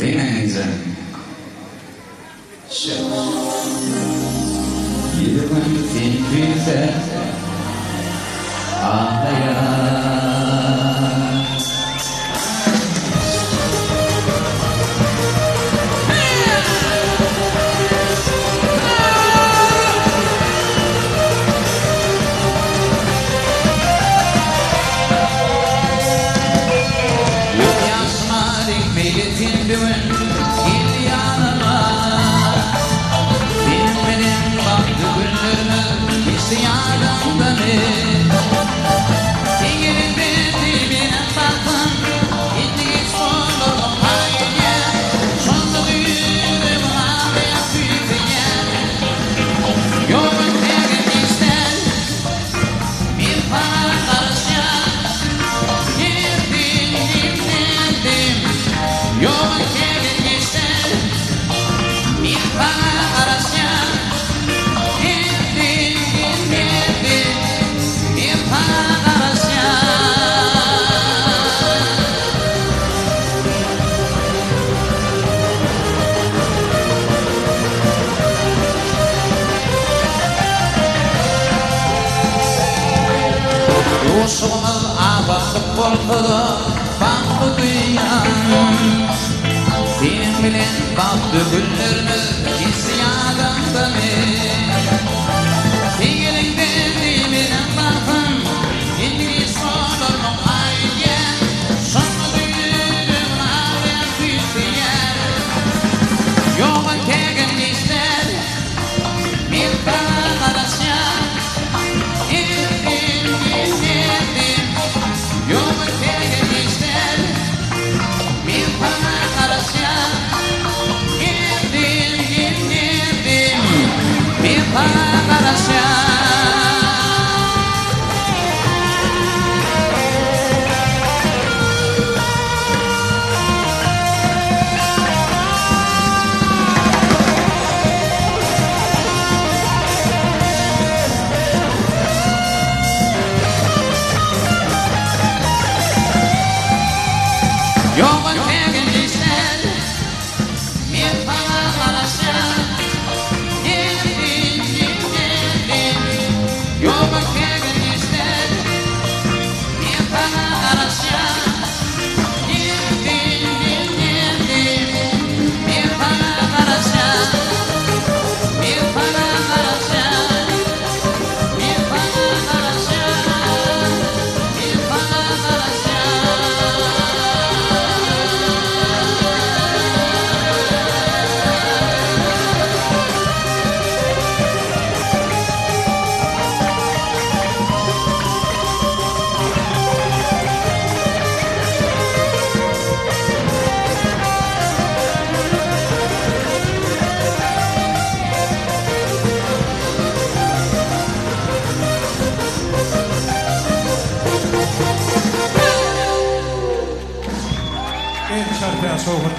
Değmenize. Yılın güzel ağlayan Milletin düğün gel yanıma. Benim baktı günlerimi istiyadım beni. Gelin benim baktım gitti hiç olur hayye. Sonunda düğünüm ağlayan büyütüyen. Yolun terin ister bir para karışan. Yolun terin ister bir para karışan. Girdim bir para karışan. Yusuf'umuz abatıp korkudu ben bu dünyanın. Senin bilen baktı günlerimiz isyanım beni. Sevgilim benim bakım İngiliz olur mu hayye. Sonra düğünüm ağlayan büyütüyen. Yolun terin ister bir para karışan. Girdim yolun terin ister bir para karışan. Girdim bir para karışan. Yolun terin ister bir para karışan. Girdim yolun terin ister bir para karışan. Girdim bir para karışan. Bir para karışan. Bir para karışan. Bir para karışan. En çarpıya soğukun